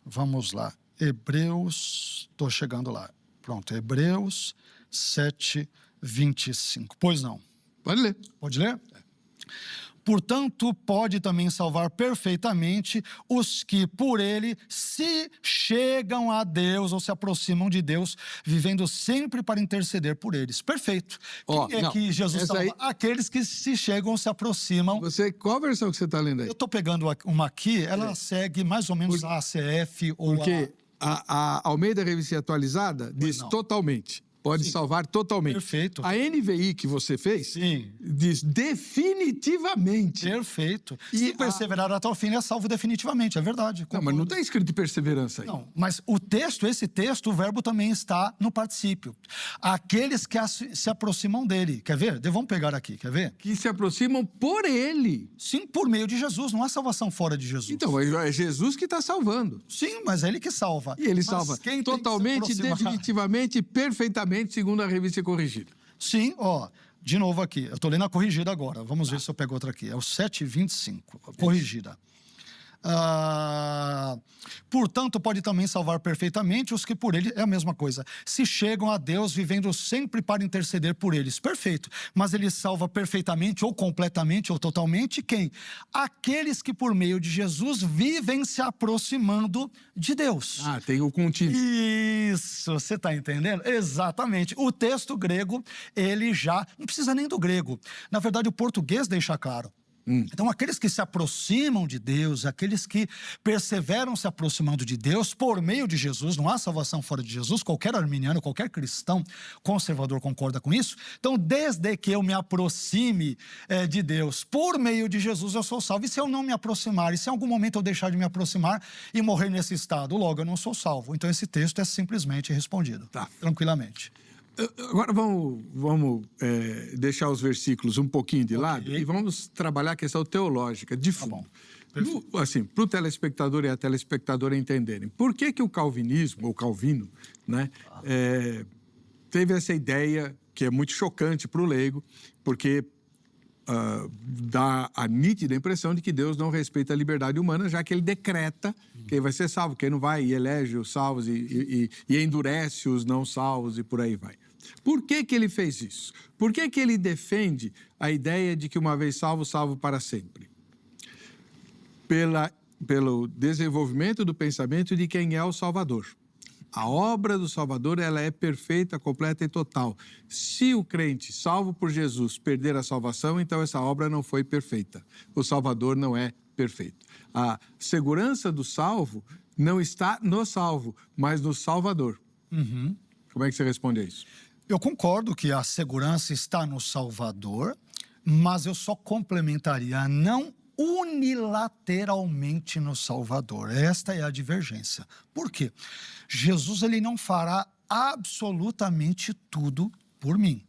Vamos lá. Hebreus, estou chegando lá. Pronto, Hebreus 7:25. Pois não. Pode ler. Pode ler? Portanto, pode também salvar perfeitamente os que, por ele, se chegam a Deus ou se aproximam de Deus, vivendo sempre para interceder por eles. Perfeito. Quem é que Jesus salva? Aqueles que se chegam ou se aproximam. Qual versão que você está lendo aí? Eu estou pegando uma aqui, ela segue mais ou menos a ACF ou Porque a Almeida Revista Atualizada diz totalmente. Pode salvar totalmente. Perfeito. A NVI que você fez Sim. diz definitivamente. Perfeito. E Se perseverar até o fim, é salvo definitivamente, é verdade. Não, mas não está escrito de perseverança aí. Não, mas esse texto, o verbo também está no particípio. Aqueles que se aproximam dele. Quer ver? Vamos pegar aqui, quer ver? Que se aproximam por ele. Sim, por meio de Jesus, não há salvação fora de Jesus. Então, é Jesus que está salvando. Sim, mas é ele que salva. E ele Mas salva quem tem que se totalmente, aproximar? definitivamente, perfeitamente, segundo a Revista Corrigida. Sim, ó, de novo aqui. Eu estou lendo a corrigida agora. Vamos ver se eu pego outra aqui. É o 7:25, corrigida. Portanto, pode também salvar perfeitamente os que por ele, é a mesma coisa, se chegam a Deus vivendo sempre para interceder por eles. Perfeito. Mas ele salva perfeitamente, ou completamente, ou totalmente, quem? Aqueles que por meio de Jesus vivem se aproximando de Deus. Tem o contínuo. Isso, você está entendendo? Exatamente. O texto grego, ele já... Não precisa nem do grego. Na verdade, o português deixa claro. Então, aqueles que se aproximam de Deus, aqueles que perseveram se aproximando de Deus por meio de Jesus, não há salvação fora de Jesus, qualquer arminiano, qualquer cristão conservador concorda com isso. Então, desde que eu me aproxime de Deus por meio de Jesus, eu sou salvo. E se eu não me aproximar, e se em algum momento eu deixar de me aproximar e morrer nesse estado, logo eu não sou salvo. Então, esse texto é simplesmente respondido, tranquilamente. Agora vamos deixar os versículos um pouquinho de lado e vamos trabalhar a questão teológica de fundo. Assim, para o telespectador e a telespectadora entenderem. Por que o calvinismo, ou Calvino, né, teve essa ideia que é muito chocante para o leigo, porque dá a nítida impressão de que Deus não respeita a liberdade humana, já que ele decreta quem vai ser salvo, quem não vai, e elege os salvos e endurece os não salvos e por aí vai. Por que ele fez isso? Por que ele defende a ideia de que uma vez salvo, salvo para sempre? Pelo desenvolvimento do pensamento de quem é o Salvador. A obra do Salvador, ela é perfeita, completa e total. Se o crente, salvo por Jesus, perder a salvação, então essa obra não foi perfeita. O Salvador não é perfeito. A segurança do salvo não está no salvo, mas no Salvador. Como é que você responde a isso? Eu concordo que a segurança está no Salvador, mas eu só complementaria não unilateralmente no Salvador. Esta é a divergência. Por quê? Jesus, ele não fará absolutamente tudo por mim.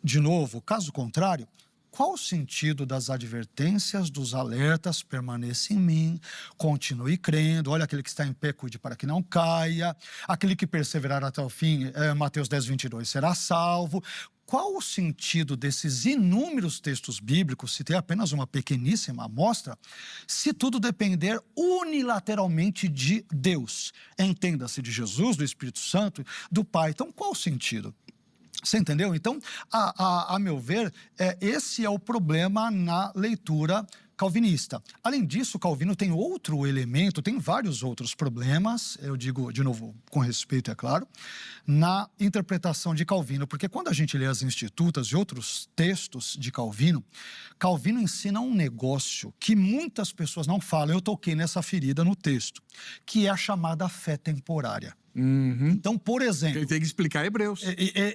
De novo, caso contrário, qual o sentido das advertências, dos alertas? Permaneça em mim, continue crendo. Olha, aquele que está em pé, cuide para que não caia. Aquele que perseverar até o fim, Mateus 10:22, será salvo. Qual o sentido desses inúmeros textos bíblicos, se tem apenas uma pequeníssima amostra, se tudo depender unilateralmente de Deus? Entenda-se de Jesus, do Espírito Santo, do Pai. Então, qual o sentido? Você entendeu? Então, a meu ver, esse é o problema na leitura calvinista. Além disso, Calvino tem outro elemento, tem vários outros problemas, eu digo, de novo, com respeito, é claro, na interpretação de Calvino, porque quando a gente lê as Institutas e outros textos de Calvino, Calvino ensina um negócio que muitas pessoas não falam, eu toquei nessa ferida no texto, que é a chamada fé temporária. Então, por exemplo... Ele tem que explicar Hebreus.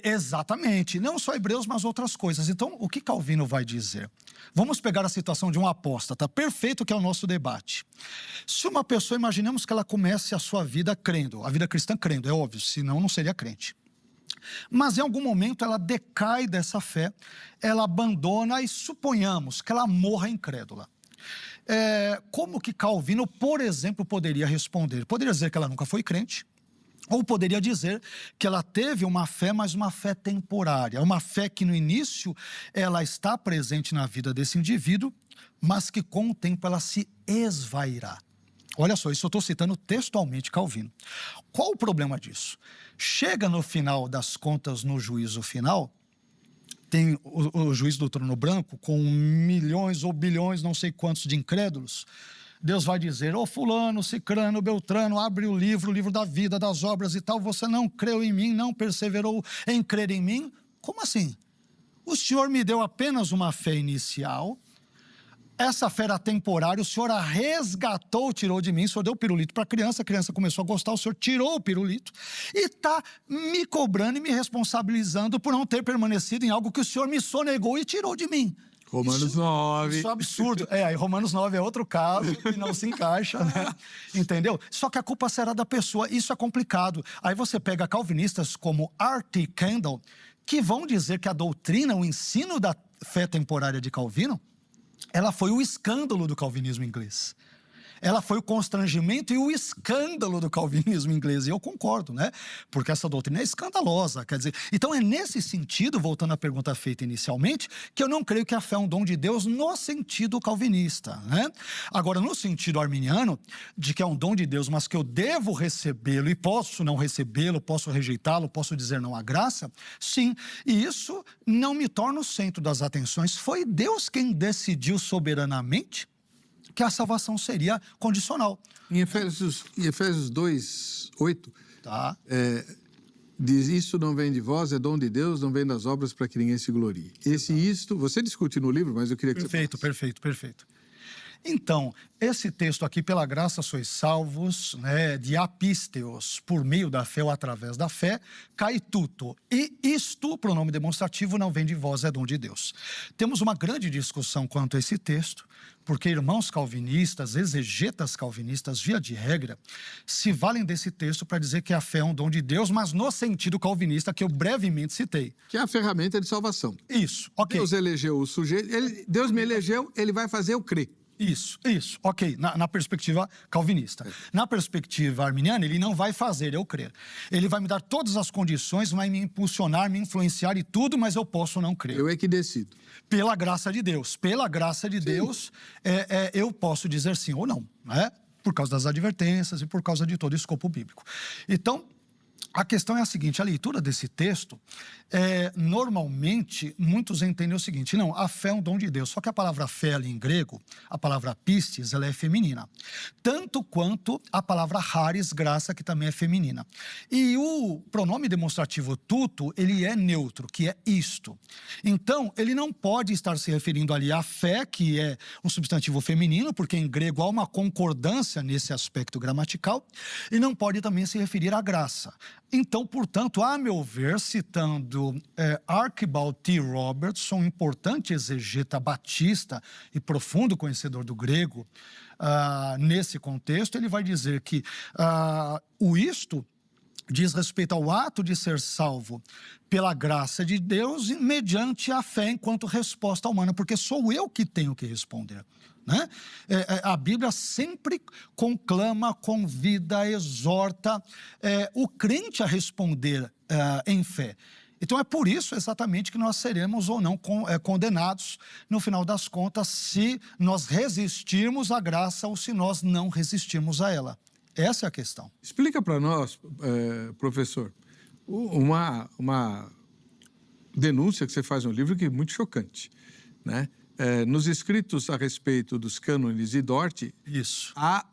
Exatamente. Não só Hebreus, mas outras coisas. Então, o que Calvino vai dizer? Vamos pegar a situação de um apóstata. Perfeito, que é o nosso debate. Se uma pessoa, imaginemos que ela comece a sua vida crendo, a vida cristã crendo, é óbvio, senão não seria crente. Mas em algum momento ela decai dessa fé, ela abandona e suponhamos que ela morra incrédula. Como que Calvino, por exemplo, poderia responder? Poderia dizer que ela nunca foi crente, ou poderia dizer que ela teve uma fé, mas uma fé temporária. Uma fé que no início ela está presente na vida desse indivíduo, mas que com o tempo ela se esvairá. Olha só, isso eu estou citando textualmente Calvino. Qual o problema disso? Chega no final das contas, no juízo final, tem o juiz do trono branco com milhões ou bilhões, não sei quantos de incrédulos. Deus vai dizer, fulano, cicrano, beltrano, abre o livro da vida, das obras e tal, você não creu em mim, não perseverou em crer em mim? Como assim? O Senhor me deu apenas uma fé inicial, essa fé era temporária, o Senhor a resgatou, tirou de mim, o Senhor deu o pirulito para a criança começou a gostar, o Senhor tirou o pirulito e está me cobrando e me responsabilizando por não ter permanecido em algo que o Senhor me sonegou e tirou de mim. Romanos 9. Isso é absurdo. Aí Romanos 9 é outro caso que não se encaixa, né? Entendeu? Só que a culpa será da pessoa, isso é complicado. Aí você pega calvinistas como R.T. Kendall, que vão dizer que a doutrina, o ensino da fé temporária de Calvino, ela foi o escândalo do calvinismo inglês. Ela foi o constrangimento e o escândalo do calvinismo inglês. E eu concordo, né? Porque essa doutrina é escandalosa. Quer dizer, então é nesse sentido, voltando à pergunta feita inicialmente, que eu não creio que a fé é um dom de Deus no sentido calvinista, né? Agora, no sentido arminiano, de que é um dom de Deus, mas que eu devo recebê-lo e posso não recebê-lo, posso rejeitá-lo, posso dizer não à graça, sim. E isso não me torna o centro das atenções. Foi Deus quem decidiu soberanamente que a salvação seria condicional. Em Efésios 2, 8, Tá. diz, isto não vem de vós, é dom de Deus, não vem das obras para que ninguém se glorie. Você discute no livro, mas eu queria que você falasse. Perfeito. Então, esse texto aqui, pela graça sois salvos, né, de apisteos, por meio da fé ou através da fé, cai tudo. E isto, pronome demonstrativo, não vem de vós, é dom de Deus. Temos uma grande discussão quanto a esse texto, porque irmãos calvinistas, exegetas calvinistas, via de regra, se valem desse texto para dizer que a fé é um dom de Deus, mas no sentido calvinista que eu brevemente citei. Que é a ferramenta de salvação. Isso, ok. Deus elegeu o sujeito, Deus me elegeu, ele vai fazer eu crer. Isso, ok, na perspectiva calvinista. Na perspectiva arminiana, ele não vai fazer eu crer. Ele vai me dar todas as condições, vai me impulsionar, me influenciar e tudo, mas eu posso não crer. Eu é que decido. Pela graça de Deus. Pela graça de Deus, eu posso dizer sim ou não, né? Por causa das advertências e por causa de todo o escopo bíblico. Então, a questão é a seguinte, a leitura desse texto, normalmente, muitos entendem o seguinte, não, a fé é um dom de Deus, só que a palavra fé ali em grego, a palavra pistis, ela é feminina, tanto quanto a palavra charis, graça, que também é feminina. E o pronome demonstrativo tudo, ele é neutro, que é isto. Então, ele não pode estar se referindo ali à fé, que é um substantivo feminino, porque em grego há uma concordância nesse aspecto gramatical, e não pode também se referir à graça. Então, portanto, a meu ver, citando Archibald T. Robertson, um importante exegeta batista e profundo conhecedor do grego, nesse contexto, ele vai dizer que o isto diz respeito ao ato de ser salvo pela graça de Deus e mediante a fé enquanto resposta humana, porque sou eu que tenho que responder. Né? A Bíblia sempre conclama, convida, exorta o crente a responder em fé. Então é por isso exatamente que nós seremos ou não condenados no final das contas se nós resistirmos à graça ou se nós não resistirmos a ela. Essa é a questão. Explica para nós, professor, uma denúncia que você faz no livro que é muito chocante, né? Nos escritos a respeito dos cânones de Dort, isso. Há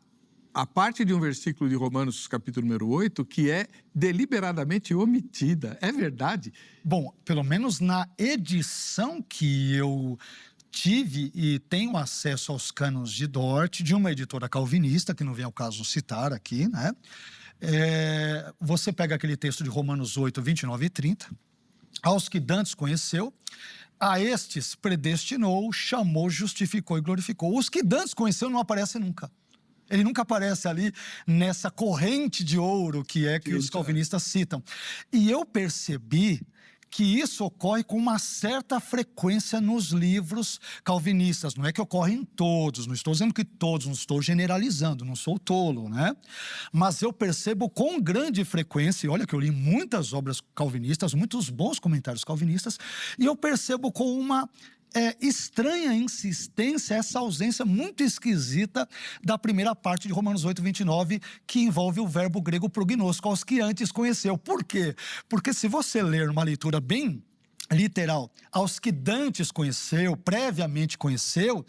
a parte de um versículo de Romanos, capítulo número 8, que é deliberadamente omitida. É verdade? Bom, pelo menos na edição que eu tive e tenho acesso aos cânones de Dort, de uma editora calvinista, que não vem ao caso citar aqui, né? Você pega aquele texto de Romanos 8, 29 e 30, aos que dantes conheceu, a estes predestinou, chamou, justificou e glorificou. Os que dantes conheceu não aparecem nunca. Ele nunca aparece ali nessa corrente de ouro que os calvinistas citam. E eu percebi que isso ocorre com uma certa frequência nos livros calvinistas. Não é que ocorre em todos, não estou dizendo que todos, não estou generalizando, não sou tolo, né? Mas eu percebo com grande frequência, e olha que eu li muitas obras calvinistas, muitos bons comentários calvinistas, e eu percebo com uma estranha insistência, essa ausência muito esquisita da primeira parte de Romanos 8, 29, que envolve o verbo grego prognosco, aos que antes conheceu. Por quê? Porque se você ler uma leitura bem literal, aos que dantes conheceu, previamente conheceu,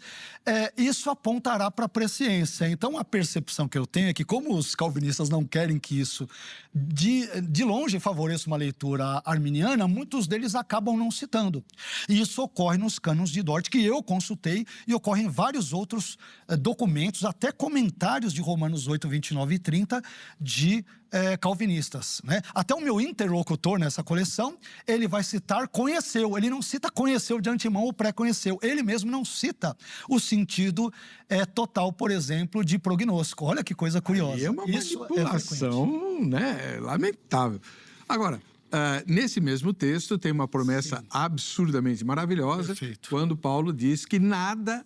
isso apontará para a presciência. Então, a percepção que eu tenho é que, como os calvinistas não querem que isso de longe favoreça uma leitura arminiana, muitos deles acabam não citando. E isso ocorre nos cânones de Dort, que eu consultei, e ocorre em vários outros documentos, até comentários de Romanos 8, 29 e 30, de calvinistas, né? Até o meu interlocutor nessa coleção, ele vai citar conheceu, ele não cita conheceu de antemão ou pré-conheceu, ele mesmo não cita o sentido total, por exemplo, de prognóstico. Olha que coisa curiosa. Aí é uma Isso manipulação, né, lamentável. Agora, nesse mesmo texto tem uma promessa absurdamente maravilhosa. Perfeito. Quando Paulo diz que nada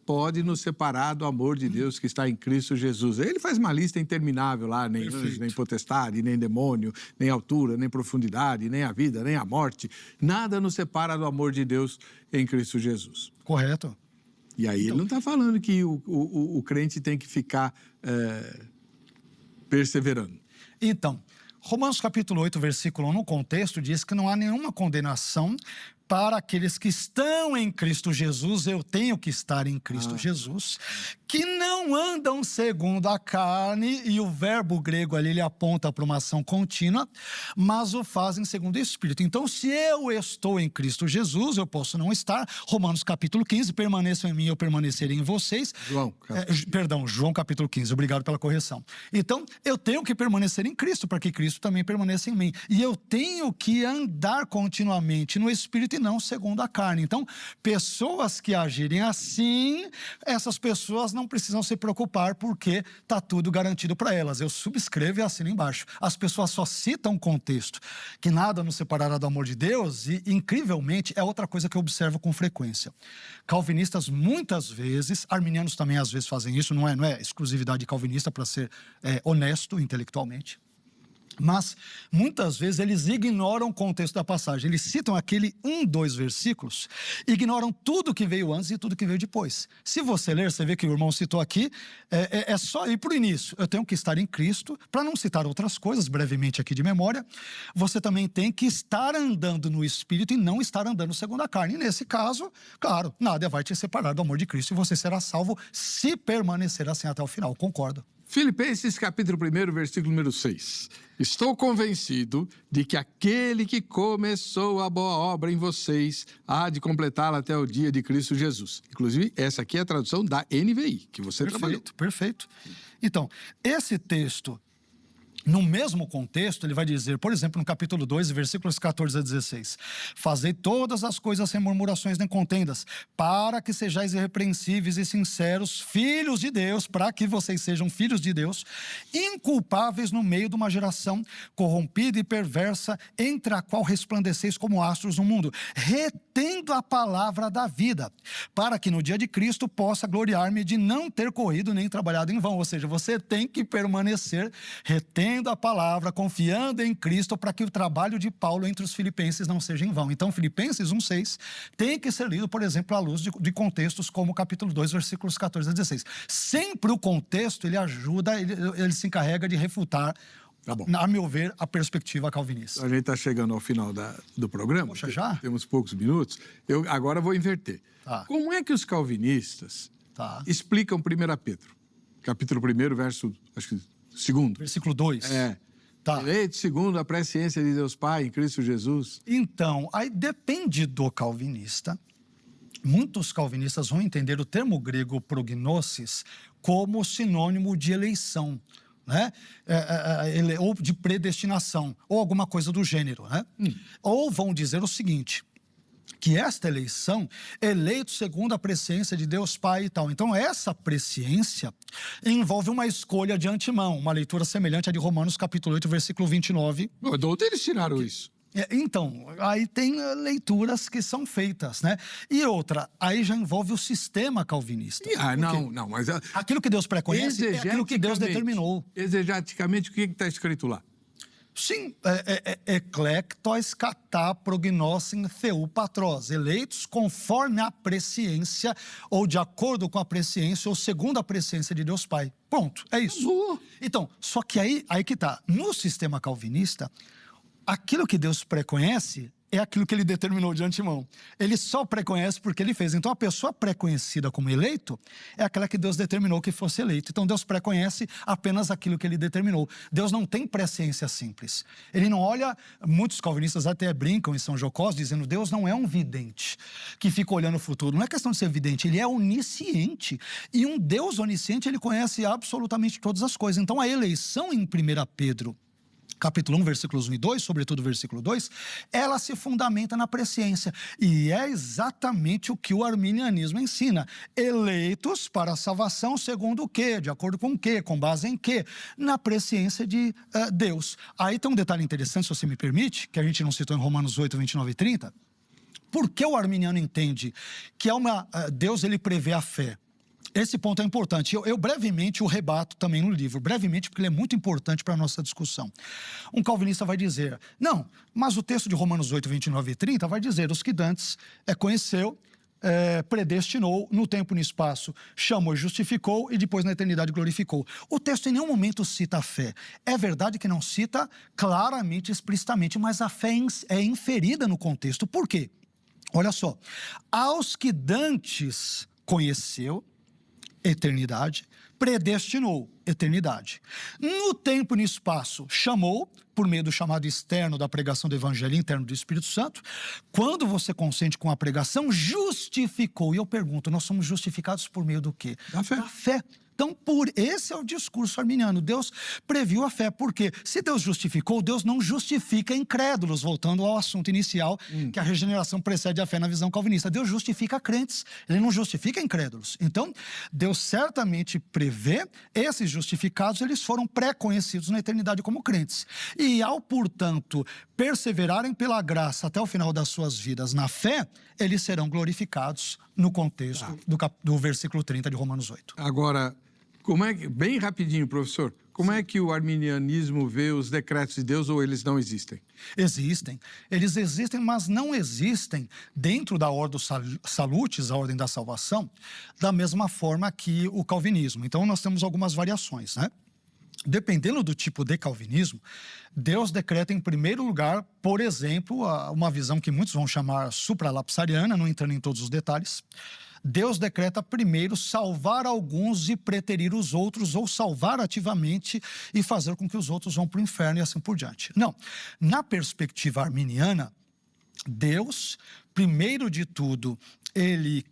pode nos separar do amor de Deus que está em Cristo Jesus. Ele faz uma lista interminável lá, nem anjo, nem potestade, nem demônio, nem altura, nem profundidade, nem a vida, nem a morte. Nada nos separa do amor de Deus em Cristo Jesus. Correto. E aí ele não está falando que o crente tem que ficar perseverando. Então, Romanos capítulo 8, versículo 1, no contexto, diz que não há nenhuma condenação para aqueles que estão em Cristo Jesus. Eu tenho que estar em Cristo Jesus, que não andam segundo a carne, e o verbo grego ali ele aponta para uma ação contínua, mas o fazem segundo o Espírito. Então, se eu estou em Cristo Jesus, eu posso não estar. Romanos capítulo 15, permaneçam em mim, eu permanecerei em vocês. João capítulo 15, obrigado pela correção. Então, eu tenho que permanecer em Cristo, para que Cristo também permaneça em mim. E eu tenho que andar continuamente no Espírito e não segundo a carne. Então, pessoas que agirem assim, essas pessoas não precisam se preocupar, porque está tudo garantido para elas. Eu subscrevo e assino embaixo. As pessoas só citam contexto, que nada nos separará do amor de Deus, e, incrivelmente, é outra coisa que eu observo com frequência. Calvinistas, muitas vezes, arminianos também às vezes fazem isso, não é exclusividade calvinista, para ser honesto intelectualmente. Mas, muitas vezes, eles ignoram o contexto da passagem. Eles citam aquele 2 versículos, ignoram tudo que veio antes e tudo que veio depois. Se você ler, você vê que o irmão citou aqui, é só ir para o início. Eu tenho que estar em Cristo, para não citar outras coisas, brevemente aqui de memória. Você também tem que estar andando no Espírito e não estar andando segundo a carne. E nesse caso, claro, nada vai te separar do amor de Cristo, e você será salvo se permanecer assim até o final. Concordo. Filipenses capítulo 1, versículo número 6. Estou convencido de que aquele que começou a boa obra em vocês há de completá-la até o dia de Cristo Jesus. Inclusive, essa aqui é a tradução da NVI, que você trabalhou. Perfeito. Então, esse texto, no mesmo contexto, ele vai dizer, por exemplo, no capítulo 2, versículos 14 a 16, fazei todas as coisas sem murmurações nem contendas, para que sejais irrepreensíveis e sinceros, filhos de Deus, para que vocês sejam filhos de Deus, inculpáveis no meio de uma geração corrompida e perversa, entre a qual resplandeceis como astros no mundo, retendo a palavra da vida, para que no dia de Cristo possa gloriar-me de não ter corrido nem trabalhado em vão. Ou seja, você tem que permanecer retendo a palavra, confiando em Cristo, para que o trabalho de Paulo entre os filipenses não seja em vão. Então, Filipenses 1,6 tem que ser lido, por exemplo, à luz de contextos como o capítulo 2, versículos 14 a 16. Sempre o contexto, ele ajuda, ele se encarrega de refutar, a meu ver, a perspectiva calvinista. A gente está chegando ao final do programa. Poxa, já? Temos poucos minutos. Eu agora vou inverter. Como é que os calvinistas explicam 1 Pedro? Capítulo 1, verso, acho que 2. Versículo 2. Eleito segundo a presciência de Deus Pai em Cristo Jesus. Então, aí depende do calvinista. Muitos calvinistas vão entender o termo grego prognosis como sinônimo de eleição, né? Ou de predestinação, ou alguma coisa do gênero, né? Ou vão dizer o seguinte, que esta eleição, eleito segundo a presciência de Deus Pai e tal. Então, essa presciência envolve uma escolha de antemão, uma leitura semelhante à de Romanos capítulo 8, versículo 29. De onde eles tiraram isso? Então, aí tem leituras que são feitas, né? E outra, aí já envolve o sistema calvinista. Não, mas... Aquilo que Deus preconhece é aquilo que Deus determinou. Exegeticamente, o que está escrito lá? Sim, eclectos kata prognosin theu patros, eleitos conforme a presciência, ou de acordo com a presciência, ou segundo a presciência de Deus Pai. Ponto, é isso. Então, só que aí que tá, no sistema calvinista, aquilo que Deus preconhece é aquilo que ele determinou de antemão. Ele só pré-conhece porque ele fez. Então, a pessoa pré-conhecida como eleito é aquela que Deus determinou que fosse eleito. Então, Deus pré-conhece apenas aquilo que ele determinou. Deus não tem presciência simples. Ele não olha... Muitos calvinistas até brincam e são jocosos, dizendo Deus não é um vidente que fica olhando o futuro. Não é questão de ser vidente, ele é onisciente. E um Deus onisciente, ele conhece absolutamente todas as coisas. Então, a eleição em 1 Pedro, capítulo 1, versículos 1 e 2, sobretudo o versículo 2, ela se fundamenta na presciência. E é exatamente o que o arminianismo ensina. Eleitos para a salvação segundo o quê? De acordo com o quê? Com base em quê? Na presciência de Deus. Aí tem um detalhe interessante, se você me permite, que a gente não citou em Romanos 8, 29 e 30. Por que o arminiano entende que Deus ele prevê a fé? Esse ponto é importante. Eu brevemente o rebato também no livro. Brevemente, porque ele é muito importante para a nossa discussão. Um calvinista vai dizer, não, mas o texto de Romanos 8, 29 e 30 vai dizer, os que dantes conheceu, predestinou, no tempo e no espaço, chamou e justificou, e depois na eternidade glorificou. O texto em nenhum momento cita a fé. É verdade que não cita claramente, explicitamente, mas a fé é inferida no contexto. Por quê? Olha só, aos que dantes conheceu, eternidade, predestinou, eternidade. No tempo e no espaço, chamou, por meio do chamado externo da pregação do Evangelho, interno do Espírito Santo. Quando você consente com a pregação, justificou. E eu pergunto, nós somos justificados por meio do quê? Da fé. Da fé. Então, esse é o discurso arminiano. Deus previu a fé, porque se Deus justificou, Deus não justifica incrédulos, voltando ao assunto inicial, que a regeneração precede a fé na visão calvinista. Deus justifica crentes, ele não justifica incrédulos. Então, Deus certamente prevê, esses justificados, eles foram pré-conhecidos na eternidade como crentes. E ao, portanto, perseverarem pela graça até o final das suas vidas na fé, eles serão glorificados no contexto do versículo 30 de Romanos 8. Agora, bem rapidinho, professor, como é que o arminianismo vê os decretos de Deus ou eles não existem? Existem. Eles existem, mas não existem dentro da ordem salutis, a ordem da salvação, da mesma forma que o calvinismo. Então, nós temos algumas variações, né? Dependendo do tipo de calvinismo, Deus decreta em primeiro lugar, por exemplo, uma visão que muitos vão chamar supralapsariana, não entrando em todos os detalhes. Deus decreta primeiro salvar alguns e preterir os outros, ou salvar ativamente e fazer com que os outros vão para o inferno e assim por diante. Não. Na perspectiva arminiana, Deus, primeiro de tudo, ele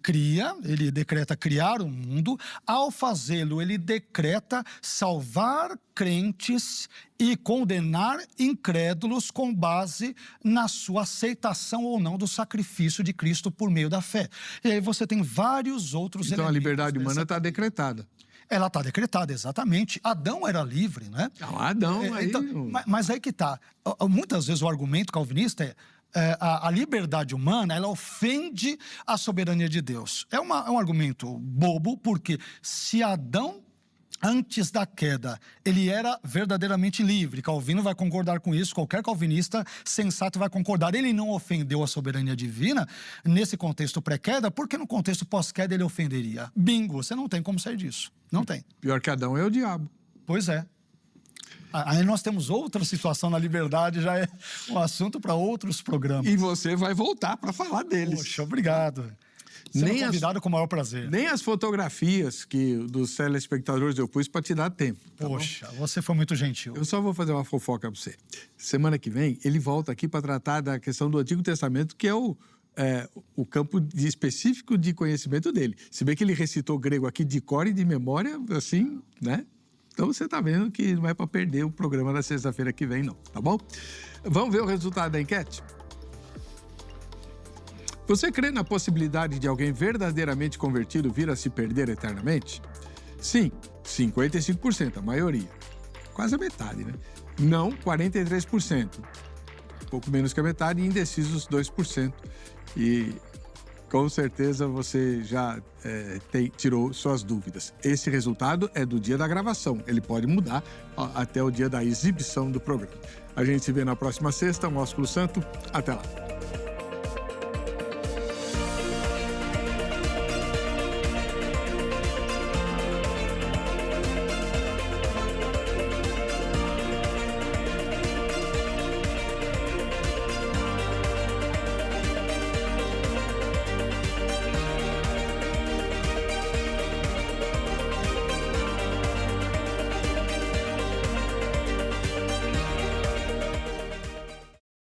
decreta criar o mundo. Ao fazê-lo, ele decreta salvar crentes e condenar incrédulos com base na sua aceitação ou não do sacrifício de Cristo por meio da fé. E aí você tem vários outros elementos. Então a liberdade humana está decretada. Ela está decretada, exatamente. Adão era livre, né? Não, Adão aí... Então, mas aí que está. Muitas vezes o argumento calvinista é a liberdade humana, ela ofende a soberania de Deus. É um argumento bobo, porque se Adão, antes da queda, ele era verdadeiramente livre, Calvino vai concordar com isso, qualquer calvinista sensato vai concordar, ele não ofendeu a soberania divina nesse contexto pré-queda, porque no contexto pós-queda ele ofenderia. Bingo, você não tem como sair disso, não tem. Pior que Adão é o diabo. Pois é. Aí nós temos outra situação na liberdade, já é um assunto para outros programas. E você vai voltar para falar deles. Poxa, obrigado. Sendo convidado com o maior prazer. Nem as fotografias dos telespectadores eu pus para te dar tempo. Tá Poxa, bom? Você foi muito gentil. Eu só vou fazer uma fofoca para você. Semana que vem, ele volta aqui para tratar da questão do Antigo Testamento, que é o campo específico de conhecimento dele. Se bem que ele recitou grego aqui de cor e de memória, assim, né? Então você está vendo que não é para perder o programa da sexta-feira que vem, não, tá bom? Vamos ver o resultado da enquete? Você crê na possibilidade de alguém verdadeiramente convertido vir a se perder eternamente? Sim, 55%, a maioria. Quase a metade, né? Não, 43%. Pouco menos que a metade, e indecisos 2%. E com certeza você já tirou suas dúvidas. Esse resultado é do dia da gravação. Ele pode mudar até o dia da exibição do programa. A gente se vê na próxima sexta. Um ósculo santo. Até lá.